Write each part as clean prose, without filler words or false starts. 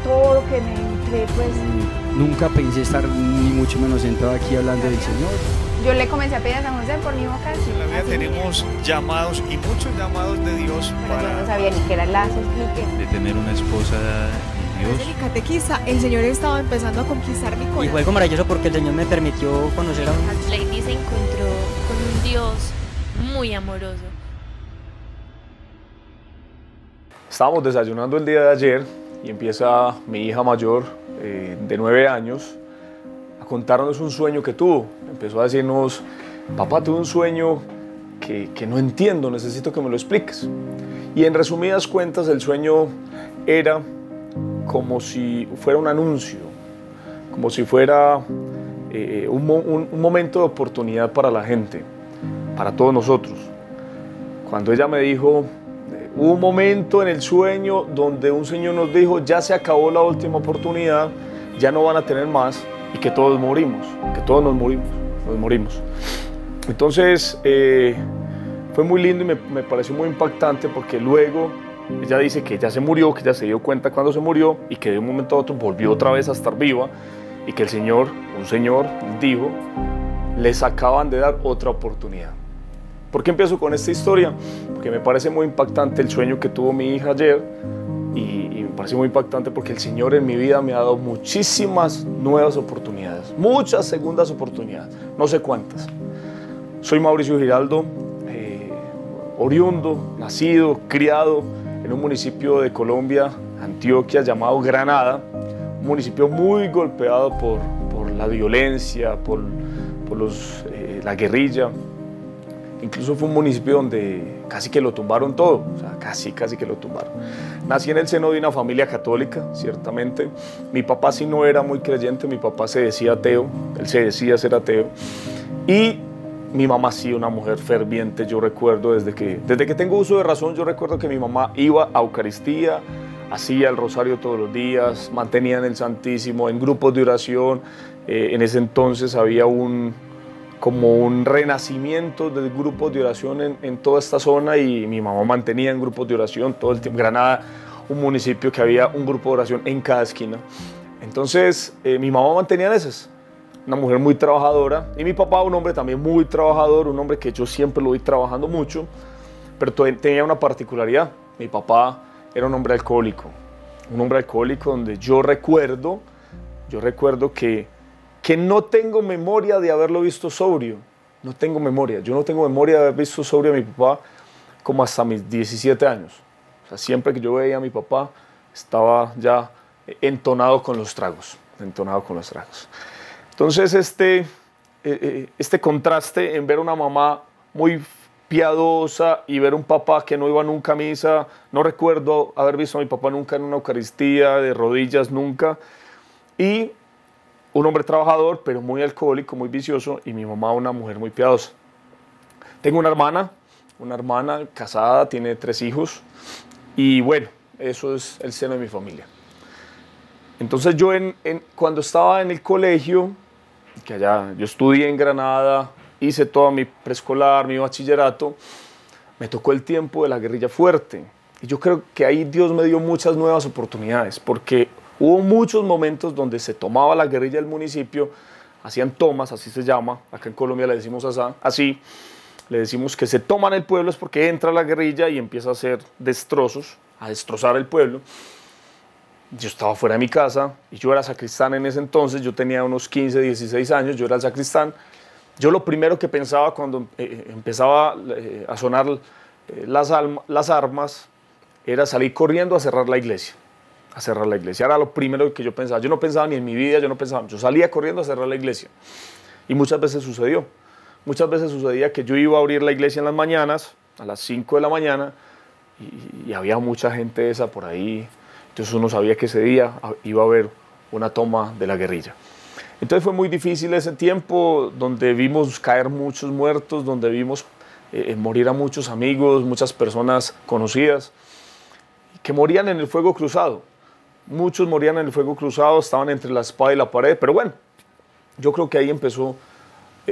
todo lo que me entré, pues... Nunca pensé estar ni mucho menos sentado aquí hablando del Señor. Yo le comencé a pedir a San José por mi vocación. En la vida tenemos llamados y muchos llamados de Dios Pero yo no sabía ni qué eran lazos, ni qué. De tener una esposa de Dios. Desde mi catequista, el Señor estaba empezando a conquistar mi corazón. Y fue algo maravilloso porque el Señor me permitió conocer a un... Lady se encontró con un Dios muy amoroso. Estábamos desayunando el día de ayer y empieza mi hija mayor, de 9 años, a contarnos un sueño que tuvo. Empezó a decirnos: papá, tuve un sueño que no entiendo, necesito que me lo expliques. Y en resumidas cuentas, el sueño era como si fuera un anuncio, como si fuera un momento de oportunidad para la gente, para todos nosotros. Cuando ella me dijo, hubo un momento en el sueño donde un Señor nos dijo: ya se acabó la última oportunidad, ya no van a tener más, y que todos morimos, que todos nos morimos. Entonces fue muy lindo y me pareció muy impactante, porque luego ella dice que ya se murió, que ya se dio cuenta cuando se murió y que de un momento a otro volvió otra vez a estar viva, y que un señor dijo: les acaban de dar otra oportunidad. ¿Por qué empiezo con esta historia? Porque me parece muy impactante el sueño que tuvo mi hija ayer, y me parece muy impactante porque el Señor en mi vida me ha dado muchísimas nuevas oportunidades, muchas segundas oportunidades, no sé cuántas. Soy Mauricio Giraldo, oriundo, nacido, criado en un municipio de Colombia, Antioquia, llamado Granada, un municipio muy golpeado por la violencia, por la guerrilla. Incluso fue un municipio donde casi que lo tumbaron todo, o sea, casi que lo tumbaron. Nací en el seno de una familia católica, ciertamente. Mi papá sí no era muy creyente, mi papá se decía ateo, él se decía ser ateo. Y mi mamá sí, una mujer ferviente. Yo recuerdo desde que tengo uso de razón, yo recuerdo que mi mamá iba a Eucaristía, hacía el rosario todos los días, mantenía en el Santísimo, en grupos de oración. En ese entonces había como un renacimiento de grupos de oración en toda esta zona, y mi mamá mantenía en grupos de oración todo el tiempo. Granada, un municipio que había un grupo de oración en cada esquina. Entonces mi mamá mantenía esas. Una mujer muy trabajadora, y mi papá un hombre también muy trabajador, un hombre que yo siempre lo vi trabajando mucho, pero tenía una particularidad. Mi papá era un hombre alcohólico donde yo recuerdo que no tengo memoria de haberlo visto sobrio, yo no tengo memoria de haber visto sobrio a mi papá como hasta mis 17 años. O sea, siempre que yo veía a mi papá estaba ya entonado con los tragos. Entonces este contraste en ver a una mamá muy piadosa y ver un papá que no iba nunca a misa, no recuerdo haber visto a mi papá nunca en una Eucaristía, de rodillas nunca, y un hombre trabajador pero muy alcohólico, muy vicioso, y mi mamá una mujer muy piadosa. Tengo una hermana casada, tiene 3 hijos, y bueno, eso es el seno de mi familia. Entonces yo cuando estaba en el colegio, que allá yo estudié en Granada, hice todo mi preescolar, mi bachillerato, me tocó el tiempo de la guerrilla fuerte. Y yo creo que ahí Dios me dio muchas nuevas oportunidades, porque hubo muchos momentos donde se tomaba la guerrilla del municipio, hacían tomas, así se llama, acá en Colombia le decimos así, le decimos que se toman el pueblo, es porque entra la guerrilla y empieza a hacer destrozos, a destrozar el pueblo. Yo estaba fuera de mi casa y yo era sacristán en ese entonces, yo tenía unos 15, 16 años, yo era el sacristán. Yo lo primero que pensaba cuando empezaba a sonar las armas era salir corriendo a cerrar la iglesia. Era lo primero que yo pensaba. Yo no pensaba ni en mi vida, yo salía corriendo a cerrar la iglesia. Y muchas veces sucedió. Muchas veces sucedía que yo iba a abrir la iglesia en las mañanas, a las 5 de la mañana, y había mucha gente esa por ahí. Entonces uno sabía que ese día iba a haber una toma de la guerrilla. Entonces fue muy difícil ese tiempo, donde vimos caer muchos muertos, donde vimos morir a muchos amigos, muchas personas conocidas, que morían en el fuego cruzado. Muchos morían en el fuego cruzado, estaban entre la espada y la pared, pero bueno, yo creo que ahí empezó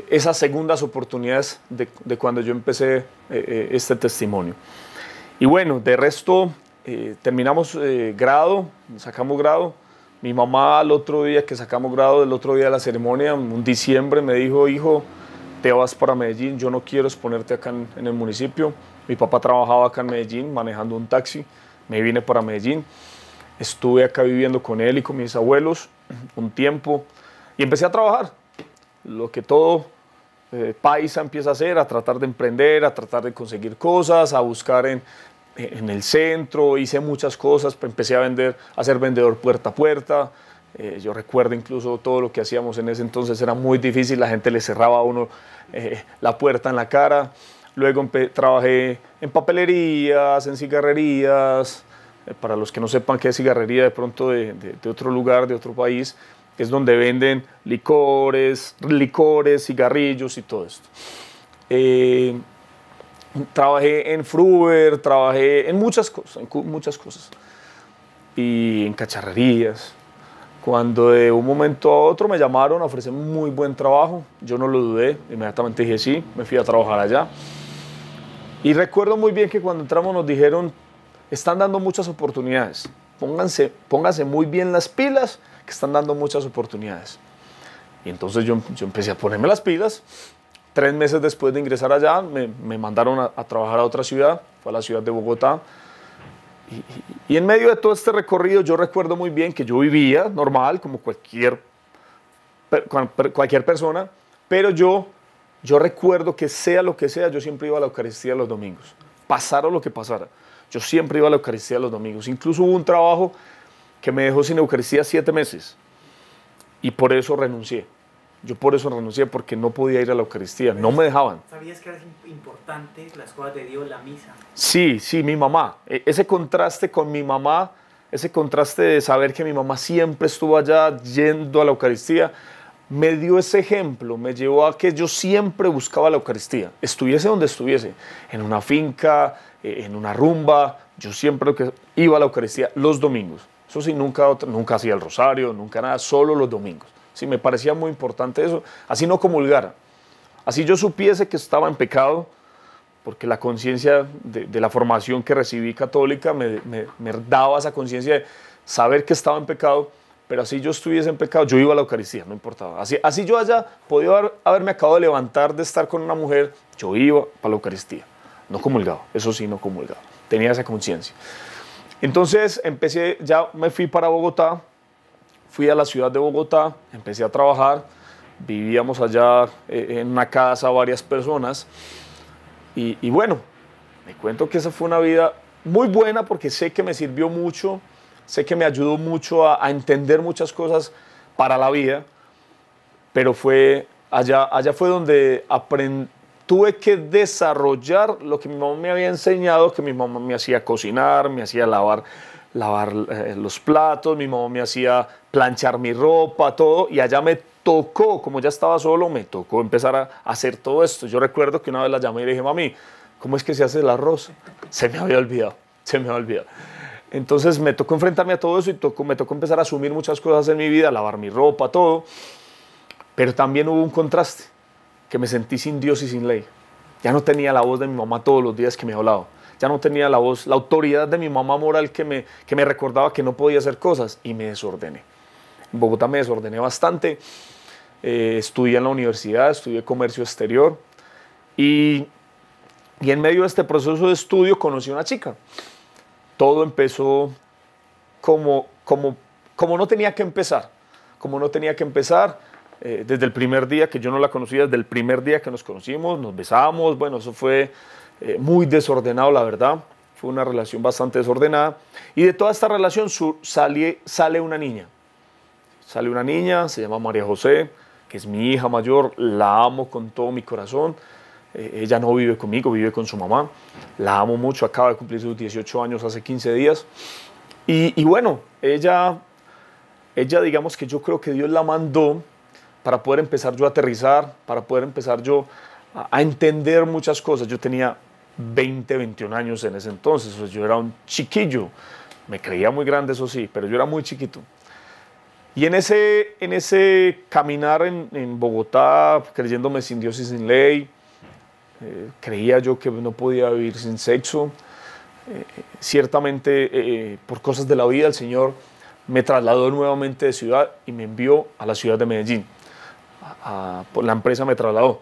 esas segundas oportunidades de cuando yo empecé este testimonio. Y bueno, de resto, terminamos grado, sacamos grado, Mi mamá al otro día que sacamos grado, del otro día de la ceremonia, un diciembre, me dijo, hijo, te vas para Medellín, yo no quiero exponerte acá en el municipio. Mi papá trabajaba acá en Medellín manejando un taxi, me vine para Medellín, estuve acá viviendo con él y con mis abuelos un tiempo y empecé a trabajar, lo que todo paisa empieza a hacer, a tratar de emprender, a tratar de conseguir cosas, a buscar en el centro, hice muchas cosas, empecé a ser vendedor puerta a puerta. Yo recuerdo incluso todo lo que hacíamos en ese entonces, era muy difícil, la gente le cerraba a uno la puerta en la cara. Luego trabajé en papelerías, en cigarrerías. Para los que no sepan qué es cigarrería de pronto de otro lugar, de otro país, es donde venden licores, cigarrillos y todo esto. Trabajé en Fruver, trabajé en muchas cosas. Y en cacharrerías. Cuando de un momento a otro me llamaron a ofrecerme un muy buen trabajo, yo no lo dudé, inmediatamente dije sí, me fui a trabajar allá. Y recuerdo muy bien que cuando entramos nos dijeron, están dando muchas oportunidades, pónganse muy bien las pilas, que están dando muchas oportunidades. Y entonces yo empecé a ponerme las pilas. 3 meses después de ingresar allá, me mandaron a trabajar a otra ciudad, fue a la ciudad de Bogotá. Y en medio de todo este recorrido, yo recuerdo muy bien que yo vivía normal, como cualquier persona, pero yo recuerdo que sea lo que sea, yo siempre iba a la Eucaristía los domingos, pasara lo que pasara. Yo siempre iba a la Eucaristía los domingos. Incluso hubo un trabajo que me dejó sin Eucaristía 7 meses y por eso renuncié. Yo por eso renuncié, porque no podía ir a la Eucaristía, no me dejaban. ¿Sabías que era importante las cosas de Dios, la misa? Sí, mi mamá. Ese contraste con mi mamá, ese contraste de saber que mi mamá siempre estuvo allá yendo a la Eucaristía, me dio ese ejemplo, me llevó a que yo siempre buscaba la Eucaristía, estuviese donde estuviese, en una finca, en una rumba, yo siempre iba a la Eucaristía los domingos. Eso sí, nunca hacía el rosario, nunca nada, solo los domingos. Sí, me parecía muy importante eso, así no comulgara, así yo supiese que estaba en pecado, porque la conciencia de la formación que recibí católica me daba esa conciencia de saber que estaba en pecado, pero así yo estuviese en pecado, yo iba a la Eucaristía, no importaba. Así yo haya podido haberme acabado de levantar de estar con una mujer, yo iba para la Eucaristía, no comulgaba, eso sí, no comulgaba, tenía esa conciencia. Entonces ya me fui para Bogotá, fui a la ciudad de Bogotá, empecé a trabajar, vivíamos allá en una casa varias personas y bueno, me cuento que esa fue una vida muy buena porque sé que me sirvió mucho, sé que me ayudó mucho a entender muchas cosas para la vida, pero allá fue donde tuve que desarrollar lo que mi mamá me había enseñado, que mi mamá me hacía cocinar, me hacía lavar los platos, mi mamá me hacía planchar mi ropa, todo, y allá me tocó, como ya estaba solo, me tocó empezar a hacer todo esto. Yo recuerdo que una vez la llamé y le dije, mami, ¿cómo es que se hace el arroz? Se me había olvidado. Entonces me tocó enfrentarme a todo eso y me tocó empezar a asumir muchas cosas en mi vida, lavar mi ropa, todo, pero también hubo un contraste, que me sentí sin Dios y sin ley. Ya no tenía la voz de mi mamá todos los días que me hablaba. Ya no tenía la autoridad de mi mamá moral que me recordaba que no podía hacer cosas y me desordené. En Bogotá me desordené bastante, estudié en la universidad, estudié comercio exterior y en medio de este proceso de estudio conocí a una chica. Todo empezó como no tenía que empezar, desde el primer día que yo no la conocía, desde el primer día que nos conocimos, nos besamos, bueno, eso fue muy desordenado, la verdad, fue una relación bastante desordenada, y de toda esta relación sale una niña, se llama María José, que es mi hija mayor, la amo con todo mi corazón, ella no vive conmigo, vive con su mamá, la amo mucho, acaba de cumplir sus 18 años hace 15 días, y bueno, ella digamos que yo creo que Dios la mandó para poder empezar yo a aterrizar, para poder empezar yo a entender muchas cosas. Yo tenía 20, 21 años en ese entonces, pues yo era un chiquillo, me creía muy grande, eso sí, pero yo era muy chiquito. Y en ese caminar en Bogotá, creyéndome sin Dios y sin ley, creía yo que no podía vivir sin sexo. Ciertamente, por cosas de la vida, el Señor me trasladó nuevamente de ciudad y me envió a la ciudad de Medellín. La empresa me trasladó.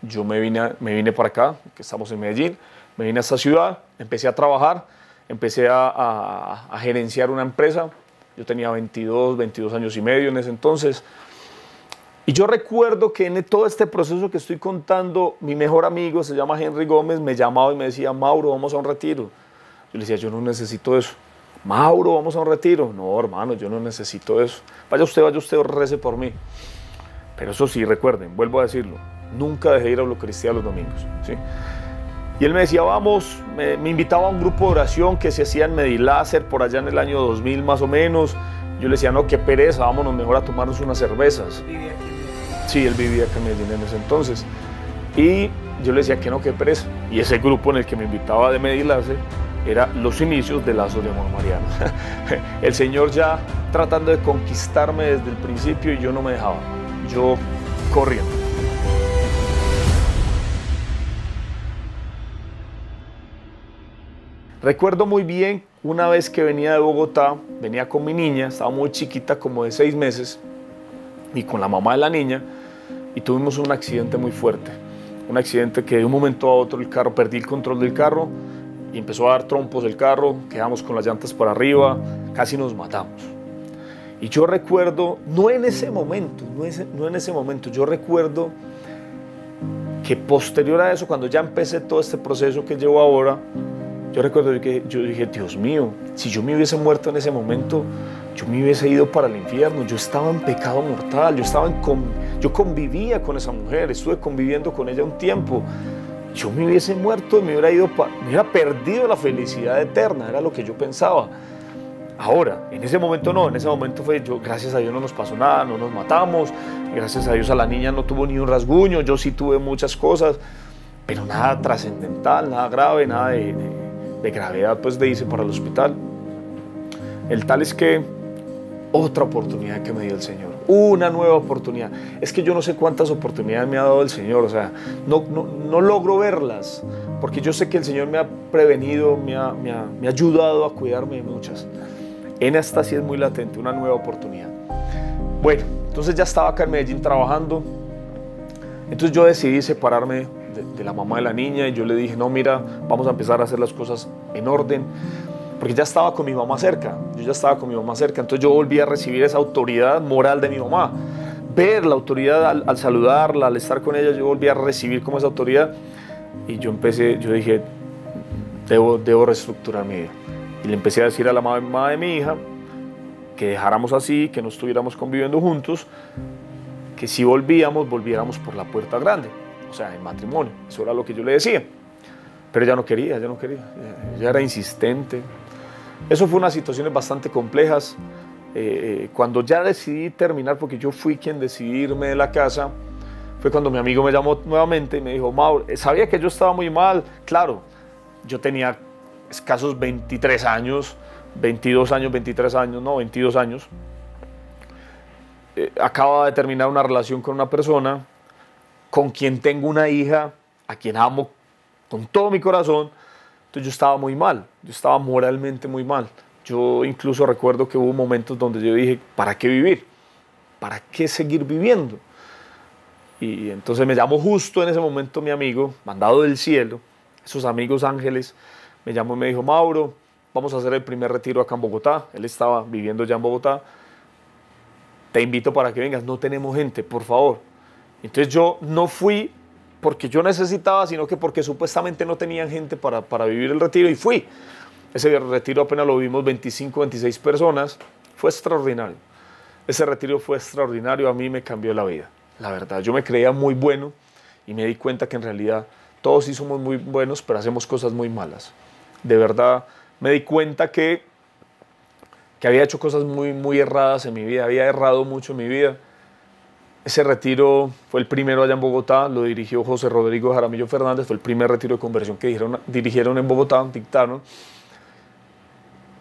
Yo me vine para acá, que estamos en Medellín, me vine a esta ciudad, empecé a trabajar, empecé a gerenciar una empresa. Yo tenía 22 años y medio en ese entonces. Y yo recuerdo que en todo este proceso que estoy contando, mi mejor amigo, se llama Henry Gómez, me llamaba y me decía, Mauro, vamos a un retiro. Yo le decía, yo no necesito eso. Mauro, vamos a un retiro. No, hermano, yo no necesito eso. Vaya usted, rece por mí. Pero eso sí, recuerden, vuelvo a decirlo, nunca dejé de ir a Eucaristía los domingos, ¿sí? Y él me decía, vamos, me invitaba a un grupo de oración que se hacía en Medilácer, por allá en el año 2000 más o menos. Yo le decía, no, qué pereza, vámonos mejor a tomarnos unas cervezas. Sí, él vivía acá en Medellín en ese entonces. Y yo le decía que no, qué pereza. Y ese grupo en el que me invitaba de Medilácer era los inicios de Lazos de Amor Mariano. El Señor ya tratando de conquistarme desde el principio y yo no me dejaba. Yo corriendo. Recuerdo muy bien una vez que venía de Bogotá, venía con mi niña, estaba muy chiquita, como de 6 meses, y con la mamá de la niña, y tuvimos un accidente muy fuerte. Un accidente que de un momento a otro el carro, perdí el control del carro y empezó a dar trompos el carro, quedamos con las llantas para arriba, casi nos matamos. Y yo recuerdo, no en ese momento, yo recuerdo que posterior a eso, cuando ya empecé todo este proceso que llevo ahora, yo recuerdo que yo dije, Dios mío, si yo me hubiese muerto en ese momento, yo me hubiese ido para el infierno. Yo estaba en pecado mortal, yo convivía con esa mujer, estuve conviviendo con ella un tiempo. Yo me hubiese muerto y me hubiera perdido la felicidad eterna, era lo que yo pensaba. Ahora, en ese momento no, en ese momento gracias a Dios no nos pasó nada, no nos matamos, gracias a Dios a la niña no tuvo ni un rasguño, yo sí tuve muchas cosas, pero nada trascendental, nada grave, nada de gravedad pues de irse para el hospital. El tal es que otra oportunidad que me dio el Señor, una nueva oportunidad. Es que yo no sé cuántas oportunidades me ha dado el Señor, o sea, no logro verlas, porque yo sé que el Señor me ha prevenido, me ha ayudado a cuidarme de muchas. En esta sí es muy latente, una nueva oportunidad. Bueno, entonces ya estaba acá en Medellín trabajando, entonces yo decidí separarme de la mamá de la niña y yo le dije, no, mira, vamos a empezar a hacer las cosas en orden, porque ya estaba con mi mamá cerca, entonces yo volví a recibir esa autoridad moral de mi mamá, ver la autoridad al saludarla, al estar con ella, yo volví a recibir como esa autoridad y yo dije, debo reestructurar mi vida. Y le empecé a decir a la mamá de mi hija que dejáramos así, que no estuviéramos conviviendo juntos, que si volviéramos por la puerta grande, o sea, en matrimonio. Eso era lo que yo le decía. Pero ella no quería, ella era insistente. Eso fue unas situaciones bastante complejas. Cuando ya decidí terminar, porque yo fui quien decidí irme de la casa, fue cuando mi amigo me llamó nuevamente y me dijo, Mauro, sabía que yo estaba muy mal. Claro, yo tenía escasos 22 años. Acaba de terminar una relación con una persona con quien tengo una hija, a quien amo con todo mi corazón. Entonces yo estaba muy mal, yo estaba moralmente muy mal. Yo incluso recuerdo que hubo momentos donde yo dije, ¿para qué vivir? ¿Para qué seguir viviendo? Y entonces me llamó justo en ese momento mi amigo, mandado del cielo, esos amigos ángeles, me llamó y me dijo, Mauro, vamos a hacer el primer retiro acá en Bogotá. Él estaba viviendo ya en Bogotá. Te invito para que vengas, no tenemos gente, por favor. Entonces yo no fui porque yo necesitaba, sino que porque supuestamente no tenían gente para vivir el retiro, y fui. Ese retiro apenas lo vimos 25, 26 personas. Fue extraordinario. Ese retiro fue extraordinario, a mí me cambió la vida. La verdad, yo me creía muy bueno y me di cuenta que en realidad todos sí somos muy buenos, pero hacemos cosas muy malas. De verdad, me di cuenta que había hecho cosas muy erradas en mi vida, había errado mucho en mi vida. Ese retiro fue el primero allá en Bogotá, lo dirigió José Rodrigo Jaramillo Fernández, fue el primer retiro de conversión que dirigieron en Bogotá, dictaron.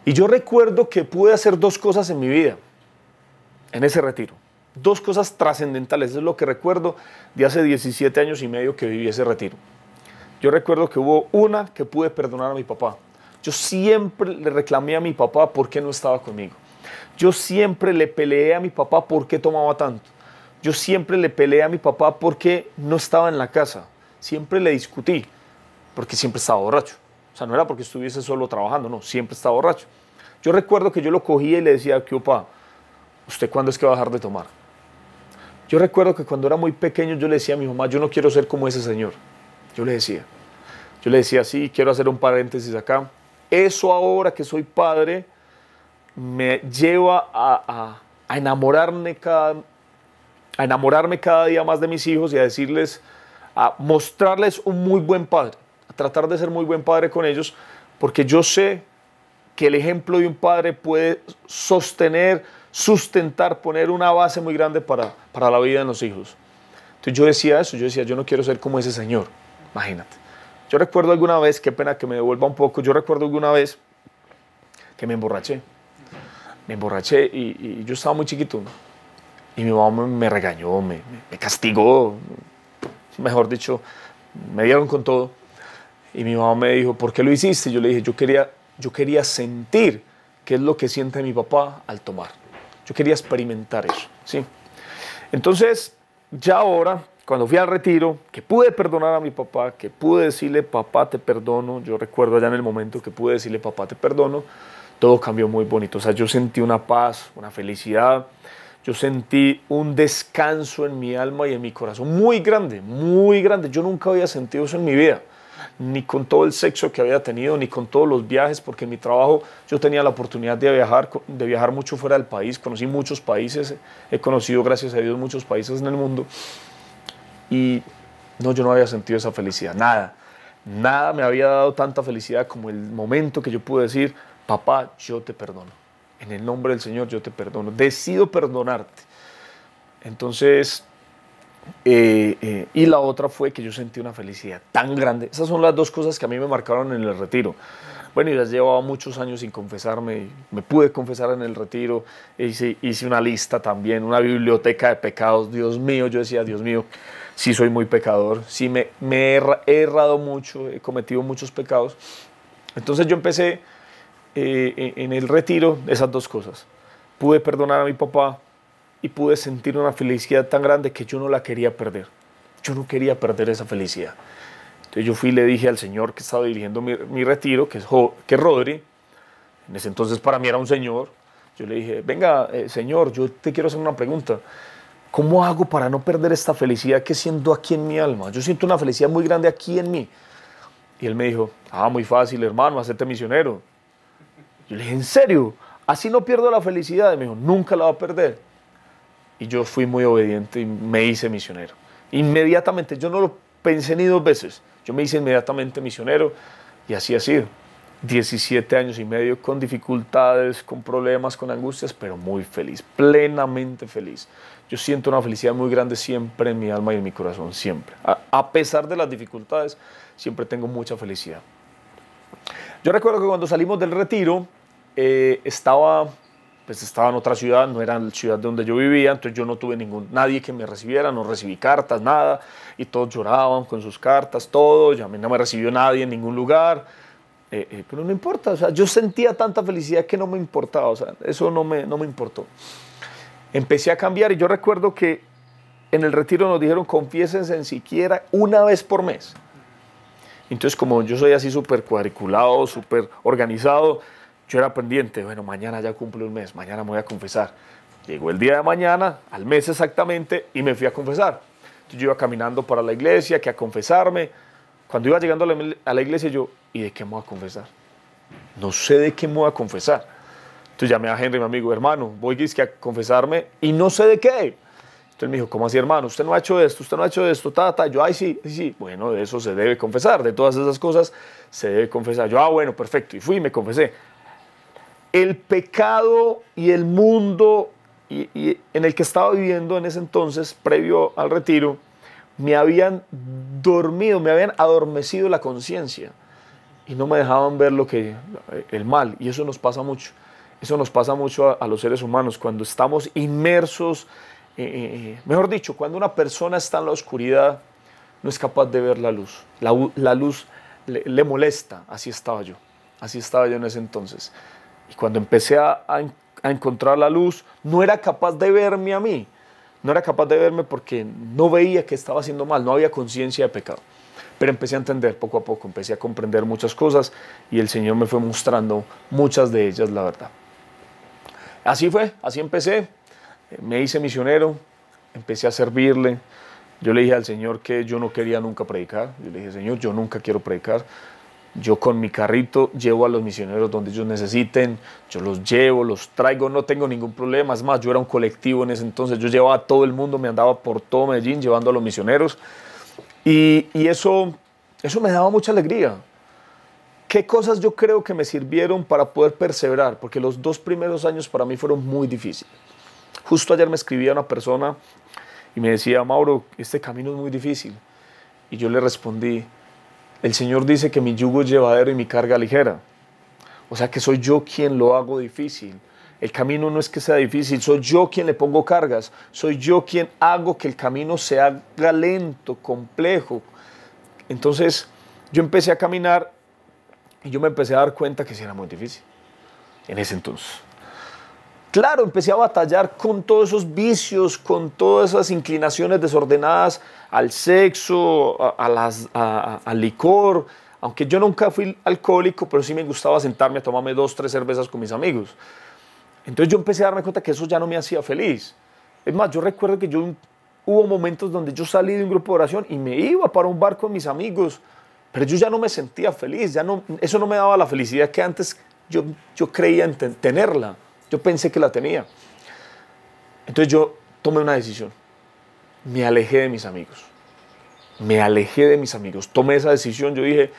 Y yo recuerdo que pude hacer 2 cosas en mi vida, en ese retiro. 2 cosas trascendentales, eso es lo que recuerdo de hace 17 años y medio que viví ese retiro. Yo recuerdo que hubo una que pude perdonar a mi papá. Yo siempre le reclamé a mi papá por qué no estaba conmigo. Yo siempre le peleé a mi papá por qué tomaba tanto. Yo siempre le peleé a mi papá por qué no estaba en la casa. Siempre le discutí, porque siempre estaba borracho. O sea, no era porque estuviese solo trabajando, no, siempre estaba borracho. Yo recuerdo que yo lo cogía y le decía, ¿qué papá? ¿Usted cuándo es que va a dejar de tomar? Yo recuerdo que cuando era muy pequeño yo le decía a mi mamá, yo no quiero ser como ese señor. Yo le decía, sí, quiero hacer un paréntesis acá. Eso ahora que soy padre me lleva a enamorarme cada día más de mis hijos y a decirles, a mostrarles un muy buen padre, a tratar de ser muy buen padre con ellos, porque yo sé que el ejemplo de un padre puede sostener, sustentar, poner una base muy grande para la vida de los hijos. Entonces yo decía eso, yo no quiero ser como ese señor, imagínate. Yo recuerdo alguna vez, qué pena que me devuelva un poco, yo recuerdo alguna vez que me emborraché y yo estaba muy chiquito, ¿no? Y mi mamá me regañó, me castigó, mejor dicho, me dieron con todo. Y mi mamá me dijo, ¿por qué lo hiciste? Yo le dije, yo quería sentir qué es lo que siente mi papá al tomar. Yo quería experimentar eso, ¿sí? Entonces, ya ahora, cuando fui al retiro, que pude perdonar a mi papá, que pude decirle, papá, te perdono, yo recuerdo allá en el momento que pude decirle, papá, te perdono, todo cambió muy bonito. O sea, yo sentí una paz, una felicidad, yo sentí un descanso en mi alma y en mi corazón muy grande, muy grande. Yo nunca había sentido eso en mi vida, ni con todo el sexo que había tenido, ni con todos los viajes, porque en mi trabajo yo tenía la oportunidad de viajar mucho fuera del país, conocí muchos países, he conocido, gracias a Dios, muchos países en el mundo, y no, yo no había sentido esa felicidad, nada me había dado tanta felicidad como el momento que yo pude decir, papá, yo te perdono. En el nombre del Señor yo te perdono, decido perdonarte. Entonces, y la otra fue que yo sentí una felicidad tan grande. Esas son las dos cosas que a mí me marcaron en el retiro. Bueno, y las llevaba muchos años sin confesarme, y me pude confesar en el retiro, hice una lista también, una biblioteca de pecados. Dios mío, yo decía, Dios mío, sí soy muy pecador, sí me he errado mucho, he cometido muchos pecados. Entonces yo empecé en el retiro esas dos cosas. Pude perdonar a mi papá y pude sentir una felicidad tan grande que yo no la quería perder. Yo no quería perder esa felicidad. Entonces yo fui y le dije al señor que estaba dirigiendo mi retiro, que es Rodri, en ese entonces para mí era un señor, yo le dije, venga, señor, yo te quiero hacer una pregunta. ¿Cómo hago para no perder esta felicidad que siento aquí en mi alma? Yo siento una felicidad muy grande aquí en mí. Y él me dijo, muy fácil, hermano, hacerte misionero. Yo le dije, ¿en serio? Así no pierdo la felicidad. Y me dijo, nunca la va a perder. Y yo fui muy obediente y me hice misionero. Inmediatamente, yo no lo pensé ni dos veces. Yo me hice inmediatamente misionero y así ha sido. 17 años y medio con dificultades, con problemas, con angustias, pero muy feliz, plenamente feliz. Yo siento una felicidad muy grande siempre en mi alma y en mi corazón, siempre. A pesar de las dificultades, siempre tengo mucha felicidad. Yo recuerdo que cuando salimos del retiro, estaba en otra ciudad, no era la ciudad donde yo vivía, entonces yo no tuve nadie que me recibiera, no recibí cartas, nada, y todos lloraban con sus cartas, todo, y a mí no me recibió nadie en ningún lugar, pero no importa, o sea, yo sentía tanta felicidad que no me importaba, o sea, eso no me importó. Empecé a cambiar y yo recuerdo que en el retiro nos dijeron, confiésense en siquiera una vez por mes. Entonces, como yo soy así súper cuadriculado, súper organizado, yo era pendiente, bueno, mañana ya cumple un mes, mañana me voy a confesar. Llegó el día de mañana, al mes exactamente, y me fui a confesar. Entonces, yo iba caminando para la iglesia, que a confesarme. Cuando iba llegando a la iglesia, yo, ¿y de qué me voy a confesar? No sé de qué me voy a confesar. Entonces llamé a Henry, mi amigo, hermano, voy a confesarme y no sé de qué. Entonces me dijo, ¿cómo así, hermano? Usted no ha hecho esto, Yo, sí. Bueno, de eso se debe confesar, de todas esas cosas se debe confesar. Yo, bueno, perfecto. Y fui y me confesé. El pecado y el mundo y en el que estaba viviendo en ese entonces, previo al retiro, me habían dormido, me habían adormecido la conciencia y no me dejaban ver el mal. Y eso nos pasa mucho. Eso nos pasa mucho a los seres humanos cuando estamos inmersos. Mejor dicho, cuando una persona está en la oscuridad, no es capaz de ver la luz. La luz le molesta. Así estaba yo en ese entonces. Y cuando empecé a a encontrar la luz, no era capaz de verme a mí. No era capaz de verme porque no veía que estaba haciendo mal, no había conciencia de pecado. Pero empecé a entender poco a poco, empecé a comprender muchas cosas y el Señor me fue mostrando muchas de ellas, la verdad. Así fue, así empecé, me hice misionero, empecé a servirle. Yo le dije al Señor que yo no quería nunca predicar. Yo le dije, Señor, yo nunca quiero predicar. Yo con mi carrito llevo a los misioneros donde ellos necesiten, yo los llevo, los traigo, no tengo ningún problema. Es más, yo era un colectivo en ese entonces, yo llevaba a todo el mundo, me andaba por todo Medellín llevando a los misioneros. Y eso me daba mucha alegría. ¿Qué cosas yo creo que me sirvieron para poder perseverar? Porque los 2 primeros años para mí fueron muy difíciles. Justo ayer me escribía una persona y me decía, Mauro, este camino es muy difícil. Y yo le respondí, el Señor dice que mi yugo es llevadero y mi carga ligera. O sea que soy yo quien lo hago difícil. El camino no es que sea difícil, soy yo quien le pongo cargas. Soy yo quien hago que el camino se haga lento, complejo. Entonces yo empecé a caminar y yo me empecé a dar cuenta que sí era muy difícil en ese entonces. Claro, empecé a batallar con todos esos vicios, con todas esas inclinaciones desordenadas al sexo, al licor. Aunque yo nunca fui alcohólico, pero sí me gustaba sentarme a tomarme 2, 3 cervezas con mis amigos. Entonces yo empecé a darme cuenta que eso ya no me hacía feliz. Es más, yo recuerdo que hubo momentos donde yo salí de un grupo de oración y me iba para un bar con mis amigos, pero yo ya no me sentía feliz, eso no me daba la felicidad que antes yo creía en tenerla. Yo pensé que la tenía. Entonces yo tomé una decisión. Me alejé de mis amigos. Me alejé de mis amigos. Tomé esa decisión. Yo dije,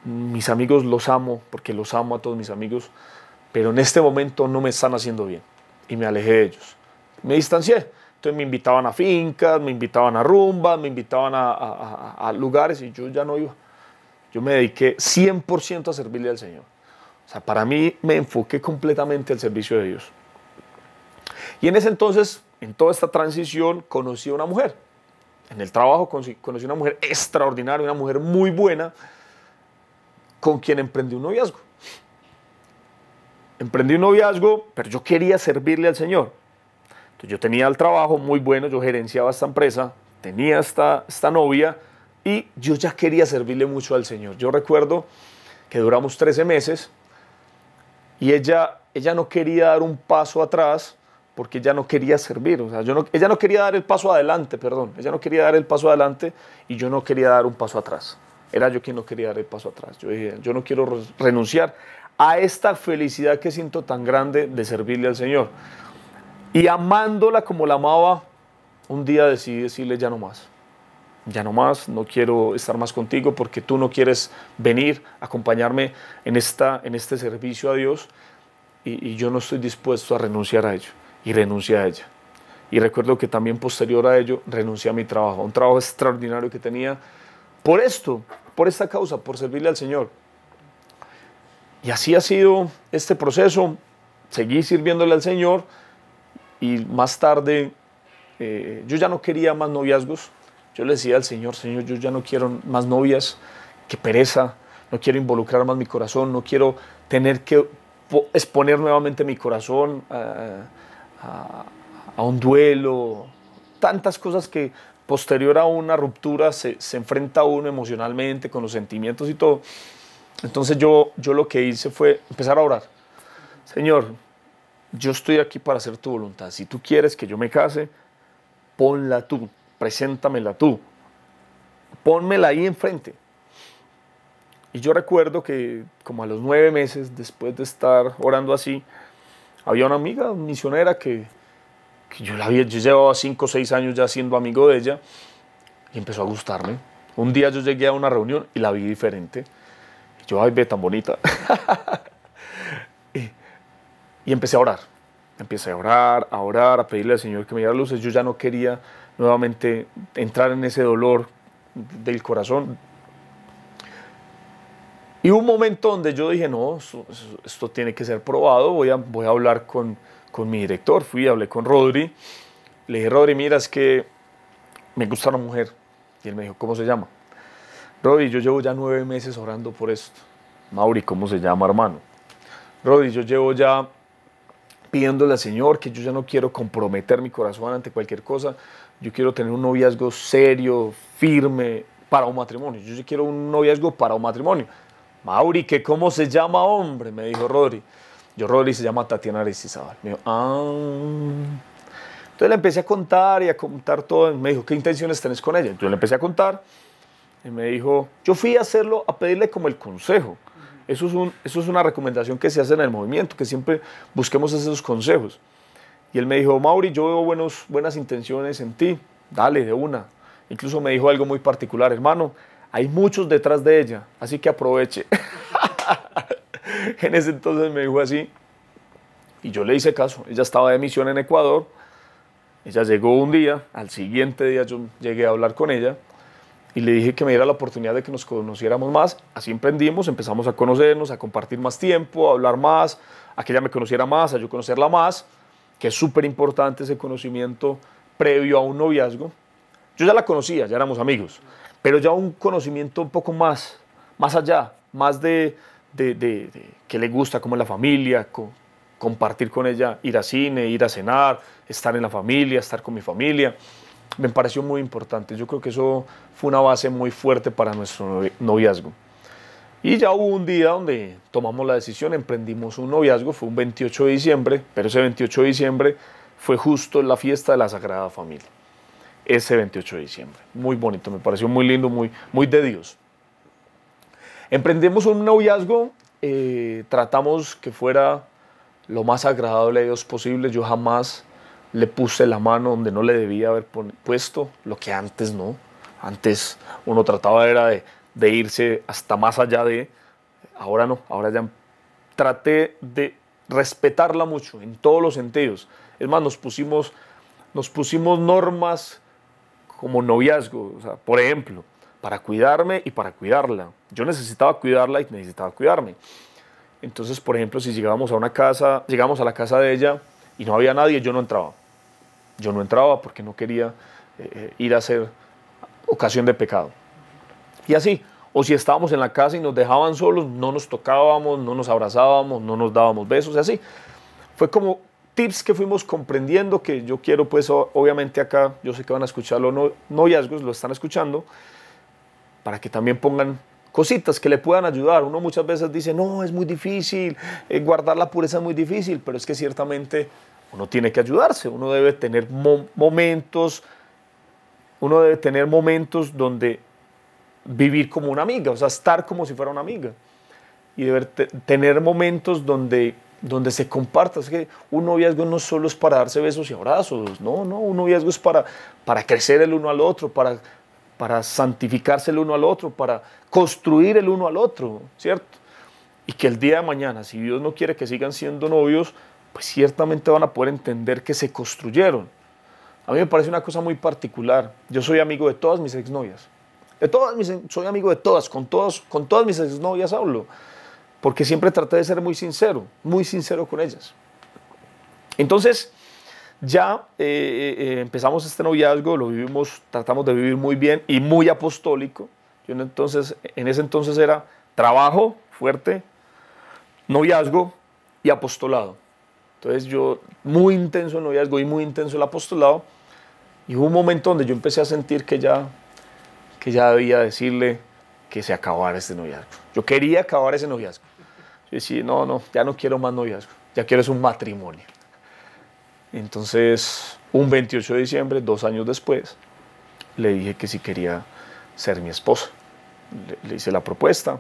mis amigos los amo, porque los amo a todos mis amigos, pero en este momento no me están haciendo bien. Y me alejé de ellos. Me distancié. Entonces me invitaban a fincas, me invitaban a rumbas, me invitaban a lugares y yo ya no iba. Yo me dediqué 100% a servirle al Señor. O sea, para mí me enfoqué completamente al servicio de Dios. Y en ese entonces, en toda esta transición, conocí a una mujer. En el trabajo conocí una mujer extraordinaria, una mujer muy buena, con quien emprendí un noviazgo. Emprendí un noviazgo, pero yo quería servirle al Señor. Entonces yo tenía el trabajo muy bueno, yo gerenciaba esta empresa, tenía esta novia y yo ya quería servirle mucho al Señor. Yo recuerdo que duramos 13 meses. Y ella no quería dar un paso atrás porque ella no quería servir. O sea, ella no quería dar el paso adelante, perdón. Ella no quería dar el paso adelante y yo no quería dar un paso atrás. Era yo quien no quería dar el paso atrás. Yo dije, yo no quiero renunciar a esta felicidad que siento tan grande de servirle al Señor. Y amándola como la amaba, un día decidí decirle ya no más. Ya no más, no quiero estar más contigo porque tú no quieres venir a acompañarme en este servicio a Dios y yo no estoy dispuesto a renunciar a ello. Y renuncié a ella. Y recuerdo que también posterior a ello renuncié a mi trabajo, un trabajo extraordinario que tenía por esto, por esta causa, por servirle al Señor. Y así ha sido este proceso, seguí sirviéndole al Señor y más tarde yo ya no quería más noviazgos. Yo le decía al Señor, Señor, yo ya no quiero más novias, qué pereza, no quiero involucrar más mi corazón, no quiero tener que exponer nuevamente mi corazón a un duelo, tantas cosas que posterior a una ruptura se enfrenta uno emocionalmente con los sentimientos y todo. Entonces yo lo que hice fue empezar a orar. Señor, yo estoy aquí para hacer tu voluntad. Si tú quieres que yo me case, ponla tú. Preséntamela tú, pónmela ahí enfrente. Y yo recuerdo que como a los 9 meses, después de estar orando así, había una amiga misionera que yo llevaba 5 o 6 años ya siendo amigo de ella y empezó a gustarme. Un día yo llegué a una reunión y la vi diferente. Y yo, ay, ve tan bonita. y empecé a orar. Empecé a orar, a pedirle al Señor que me diera luces. Yo ya no quería nuevamente entrar en ese dolor del corazón. Y hubo un momento donde yo dije, no, esto tiene que ser probado, voy a hablar con mi director. Fui, hablé con Rodri, le dije, Rodri, mira, es que me gusta una mujer. Y él me dijo, ¿cómo se llama? Rodri, yo llevo ya 9 meses orando por esto. Mauri, ¿cómo se llama, hermano? Rodri, yo llevo ya pidiéndole al Señor que yo ya no quiero comprometer mi corazón ante cualquier cosa. Yo quiero tener un noviazgo serio, firme, para un matrimonio. Yo sí quiero un noviazgo para un matrimonio. Mauri, ¿que cómo se llama, hombre? Me dijo Rodri. Rodri se llama Tatiana Aristizábal. Me dijo, Entonces le empecé a contar y a contar todo. Me dijo, ¿qué intenciones tenés con ella? Yo le empecé a contar y me dijo, yo fui a hacerlo, a pedirle como el consejo. Eso es una recomendación que se hace en el movimiento, que siempre busquemos esos consejos. Y él me dijo, Mauri, yo veo buenas intenciones en ti, dale, de una. Incluso me dijo algo muy particular, hermano, hay muchos detrás de ella, así que aproveche. En ese entonces me dijo así, y yo le hice caso. Ella estaba de misión en Ecuador, ella llegó un día, al siguiente día yo llegué a hablar con ella, y le dije que me diera la oportunidad de que nos conociéramos más. Así emprendimos, empezamos a conocernos, a compartir más tiempo, a hablar más, a que ella me conociera más, a yo conocerla más, que es súper importante ese conocimiento previo a un noviazgo. Yo ya la conocía, ya éramos amigos, pero ya un conocimiento un poco más allá, más de que le gusta, como es la familia, compartir con ella, ir a cine, ir a cenar, estar en la familia, estar con mi familia. Me pareció muy importante. Yo creo que eso fue una base muy fuerte para nuestro noviazgo. Y ya hubo un día donde tomamos la decisión, emprendimos un noviazgo, fue un 28 de diciembre, pero ese 28 de diciembre fue justo la fiesta de la Sagrada Familia. Ese 28 de diciembre. Muy bonito, me pareció muy lindo, muy de Dios. Emprendimos un noviazgo, tratamos que fuera lo más agradable a Dios posible. Yo jamás le puse la mano donde no le debía haber puesto, lo que antes no. Antes uno trataba era de irse hasta más allá de, ahora no, ahora ya traté de respetarla mucho en todos los sentidos. Es más, nos pusimos normas como noviazgo, o sea, por ejemplo, para cuidarme y para cuidarla. Yo necesitaba cuidarla y necesitaba cuidarme. Entonces, por ejemplo, si llegamos a la casa de ella y no había nadie, yo no entraba. Yo no entraba porque no quería ir a hacer ocasión de pecado. Y así, o si estábamos en la casa y nos dejaban solos, no nos tocábamos, no nos abrazábamos, no nos dábamos besos, y así. Fue como tips que fuimos comprendiendo, que yo quiero, pues, obviamente acá, yo sé que van a escuchar los noviazgos, lo están escuchando, para que también pongan cositas que le puedan ayudar. Uno muchas veces dice, no, es muy difícil, guardar la pureza es muy difícil, pero es que ciertamente uno tiene que ayudarse, uno debe tener momentos donde vivir como una amiga, o sea, estar como si fuera una amiga, y debe tener momentos donde se comparta. Es que un noviazgo no solo es para darse besos y abrazos, no, un noviazgo es para crecer el uno al otro, para santificarse el uno al otro, para construir el uno al otro, ¿cierto? Y que el día de mañana, si Dios no quiere que sigan siendo novios, pues ciertamente van a poder entender que se construyeron. A mí me parece una cosa muy particular. Yo soy amigo de todas mis exnovias. Soy amigo de todas, con todas mis exnovias hablo, porque siempre traté de ser muy sincero con ellas. Entonces, ya empezamos este noviazgo, lo vivimos, tratamos de vivir muy bien y muy apostólico. En ese entonces era trabajo fuerte, noviazgo y apostolado. Entonces yo, muy intenso el noviazgo y muy intenso el apostolado, y hubo un momento donde yo empecé a sentir que ya debía decirle que se acabara este noviazgo. Yo quería acabar ese noviazgo. Yo decía, no, ya no quiero más noviazgo, ya quiero es un matrimonio. Entonces, un 28 de diciembre, 2 años después, le dije que si quería ser mi esposa. Le hice la propuesta.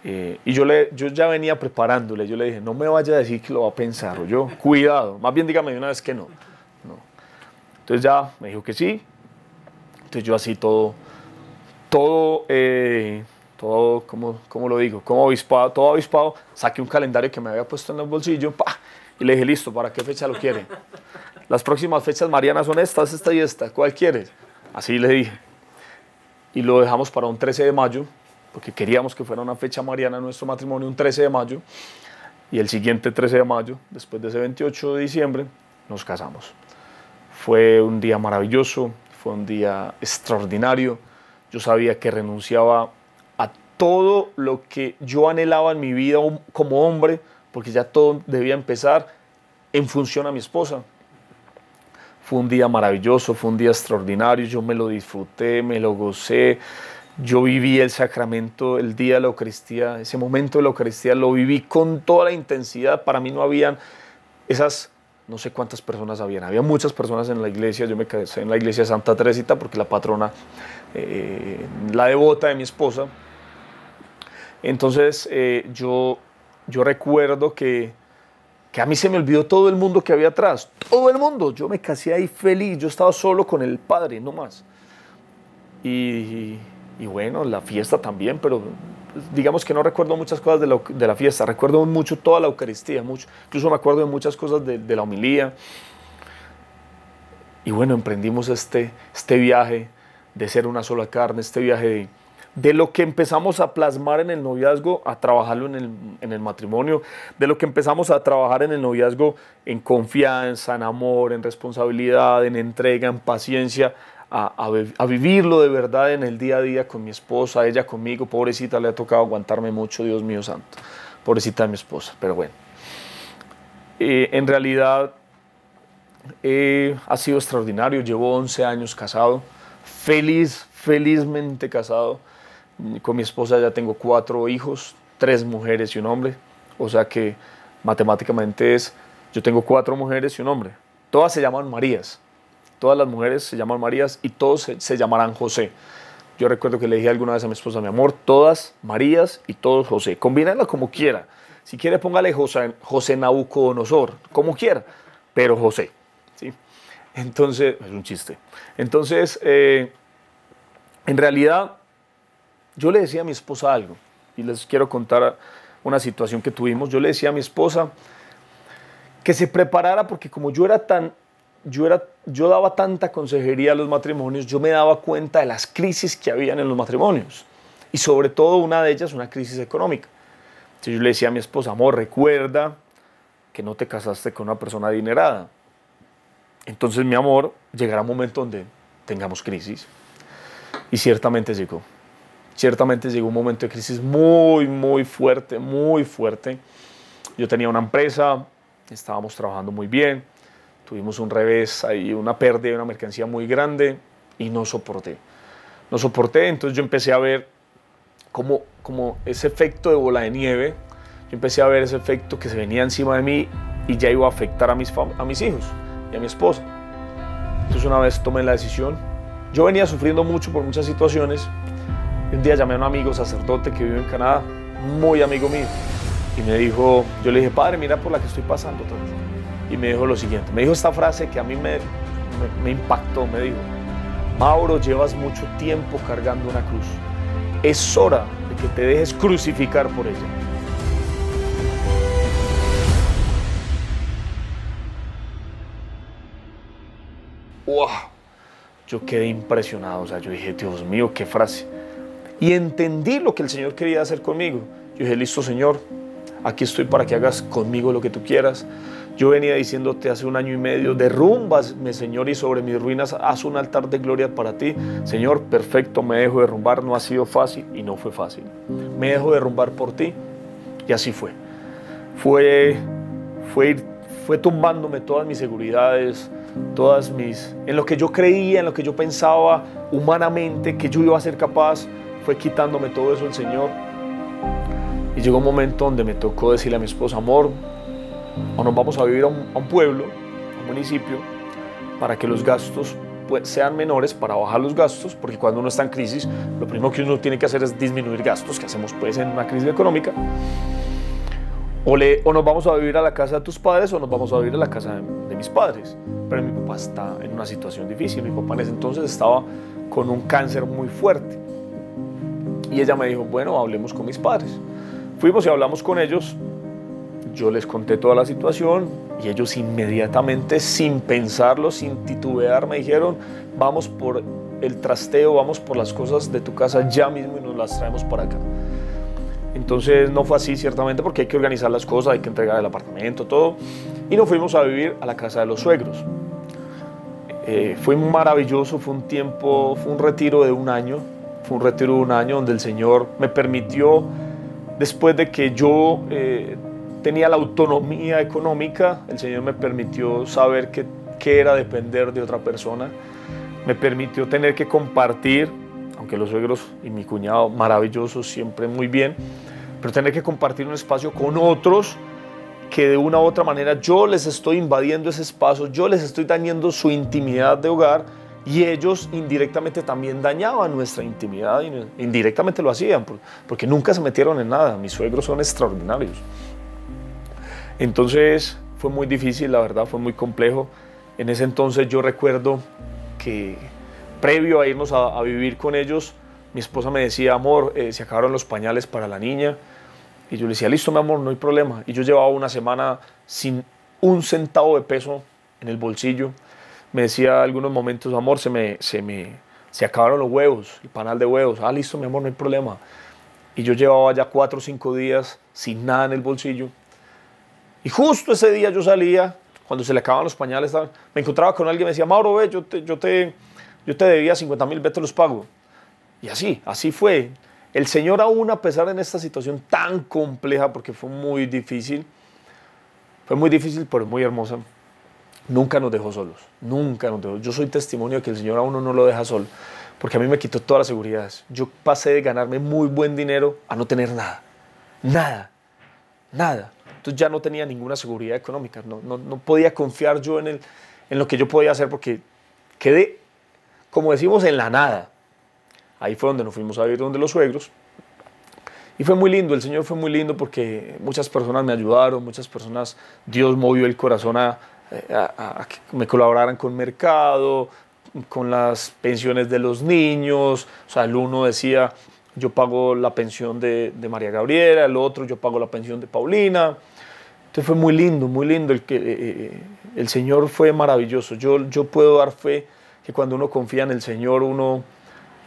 Y yo ya venía preparándole. Yo le dije, no me vaya a decir que lo va a pensar, o yo, cuidado, más bien dígame de una vez que no. Entonces ya me dijo que sí. Entonces yo así todo, ¿cómo lo digo? Todo avispado, saqué un calendario que me había puesto en el bolsillo, ¡pah! Y le dije, listo, ¿para qué fecha lo quiere? Las próximas fechas marianas son estas, esta y esta, ¿cuál quieres? Así le dije. Y lo dejamos para un 13 de mayo, porque queríamos que fuera una fecha mariana nuestro matrimonio, un 13 de mayo, y el siguiente 13 de mayo, después de ese 28 de diciembre, nos casamos. Fue un día maravilloso, fue un día extraordinario. Yo sabía que renunciaba a todo lo que yo anhelaba en mi vida como hombre, porque ya todo debía empezar en función a mi esposa. Fue un día maravilloso, fue un día extraordinario, yo me lo disfruté, me lo gocé, yo viví el sacramento, el día de la Eucaristía, ese momento de la Eucaristía lo viví con toda la intensidad. Para mí no habían esas, no sé cuántas personas había muchas personas en la iglesia. Yo me casé en la iglesia de Santa Teresita porque la patrona, la devota de mi esposa. Entonces yo recuerdo que a mí se me olvidó todo el mundo que había atrás, todo el mundo. Yo me casé ahí feliz, yo estaba solo con el Padre, no más. Y bueno, la fiesta también, pero digamos que no recuerdo muchas cosas de la fiesta, recuerdo mucho toda la Eucaristía, mucho, incluso me acuerdo de muchas cosas de la homilía. Y bueno, emprendimos este viaje de ser una sola carne, este viaje de lo que empezamos a plasmar en el noviazgo, a trabajarlo en el matrimonio, de lo que empezamos a trabajar en el noviazgo en confianza, en amor, en responsabilidad, en entrega, en paciencia, a vivirlo de verdad en el día a día con mi esposa, ella conmigo. Pobrecita, le ha tocado aguantarme mucho, Dios mío santo, pobrecita de mi esposa, pero bueno. En realidad ha sido extraordinario, llevo 11 años casado, felizmente casado. Con mi esposa ya tengo 4 hijos, 3 mujeres y un hombre, o sea que matemáticamente yo tengo 4 mujeres y un hombre. Todas se llaman Marías, todas las mujeres se llaman Marías y todos se llamarán José. Yo recuerdo que le dije alguna vez a mi esposa, mi amor, todas Marías y todos José, combínenla como quiera. Si quiere póngale José Nabucodonosor, como quiera, pero José, ¿sí? Entonces, es un chiste. Entonces, en realidad, yo le decía a mi esposa algo, y les quiero contar una situación que tuvimos. Yo le decía a mi esposa que se preparara, porque como yo daba tanta consejería a los matrimonios, yo me daba cuenta de las crisis que habían en los matrimonios, y sobre todo una de ellas, una crisis económica. Entonces yo le decía a mi esposa, amor, recuerda que no te casaste con una persona adinerada. Entonces, mi amor, llegará un momento donde tengamos crisis, y ciertamente llegó. Ciertamente llegó un momento de crisis muy fuerte, muy fuerte. Yo tenía una empresa, estábamos trabajando muy bien, tuvimos un revés, ahí una pérdida de una mercancía muy grande y no soporté. No soporté, entonces yo empecé a ver como ese efecto de bola de nieve, yo empecé a ver ese efecto que se venía encima de mí y ya iba a afectar a mis hijos y a mi esposa. Entonces una vez tomé la decisión, yo venía sufriendo mucho por muchas situaciones. Un día llamé a un amigo sacerdote que vive en Canadá, muy amigo mío, y me dijo, yo le dije, padre, mira por la que estoy pasando. Y me dijo lo siguiente, me dijo esta frase que a mí me impactó, me dijo, Mauro, llevas mucho tiempo cargando una cruz, es hora de que te dejes crucificar por ella. ¡Wow! Yo quedé impresionado, o sea, yo dije, Dios mío, qué frase. Y entendí lo que el Señor quería hacer conmigo. Yo dije, listo, Señor, aquí estoy para que hagas conmigo lo que tú quieras. Yo venía diciéndote hace 1 año y medio, derrúmbame, Señor, y sobre mis ruinas haz un altar de gloria para ti. Señor, perfecto, me dejo derrumbar, no ha sido fácil y no fue fácil. Me dejo derrumbar por ti y así fue. Fue tumbándome todas mis seguridades, en lo que yo creía, en lo que yo pensaba humanamente que yo iba a ser capaz. Fue quitándome todo eso el Señor. Y llegó un momento donde me tocó decirle a mi esposa, amor, o nos vamos a vivir a un pueblo, a un municipio, para que los gastos sean menores, para bajar los gastos, porque cuando uno está en crisis, lo primero que uno tiene que hacer es disminuir gastos, que hacemos pues en una crisis económica. O nos vamos a vivir a la casa de tus padres o nos vamos a vivir a la casa de mis padres. Pero mi papá está en una situación difícil. Mi papá en ese entonces estaba con un cáncer muy fuerte. Y ella me dijo, bueno, hablemos con mis padres. Fuimos y hablamos con ellos. Yo les conté toda la situación y ellos inmediatamente, sin pensarlo, sin titubear, me dijeron, vamos por el trasteo, vamos por las cosas de tu casa ya mismo y nos las traemos para acá. Entonces no fue así, ciertamente, porque hay que organizar las cosas, hay que entregar el apartamento, todo. Y nos fuimos a vivir a la casa de los suegros. Fue maravilloso, fue un retiro de 1 año. Fue un retiro de 1 año donde el Señor me permitió, después de que yo tenía la autonomía económica, el Señor me permitió saber qué era depender de otra persona, me permitió tener que compartir, aunque los suegros y mi cuñado maravillosos, siempre muy bien, pero tener que compartir un espacio con otros que de una u otra manera yo les estoy invadiendo ese espacio, yo les estoy dañando su intimidad de hogar y ellos indirectamente también dañaban nuestra intimidad, indirectamente lo hacían porque nunca se metieron en nada. Mis suegros son extraordinarios. Entonces fue muy difícil, la verdad, fue muy complejo. En ese entonces yo recuerdo que previo a irnos a vivir con ellos, mi esposa me decía, amor, se acabaron los pañales para la niña. Y yo le decía, listo, mi amor, no hay problema. Y yo llevaba una semana sin un centavo de peso en el bolsillo. Me decía algunos momentos, amor, se acabaron los huevos, el panal de huevos. Ah, listo, mi amor, no hay problema. Y yo llevaba ya 4 o 5 días sin nada en el bolsillo. Y justo ese día yo salía, cuando se le acababan los pañales, me encontraba con alguien y me decía, Mauro, ve, yo te debía 50.000, ve, te los pago. Y así fue. El Señor, aún a pesar de esta situación tan compleja, porque fue muy difícil, pero muy hermosa, nunca nos dejó solos, nunca nos dejó. Yo soy testimonio de que el Señor a uno no lo deja solo, porque a mí me quitó todas las seguridades. Yo pasé de ganarme muy buen dinero a no tener nada. Entonces ya no tenía ninguna seguridad económica, no podía confiar yo en lo que yo podía hacer, porque quedé, como decimos, en la nada. Ahí fue donde nos fuimos a vivir donde los suegros. Y fue muy lindo, el Señor fue muy lindo porque muchas personas me ayudaron, muchas personas, Dios movió el corazón a que me colaboraran con mercado, con las pensiones de los niños. O sea, el uno decía, yo pago la pensión de María Gabriela, el otro, yo pago la pensión de Paulina. Entonces fue muy lindo, el Señor fue maravilloso. Yo puedo dar fe que cuando uno confía en el Señor,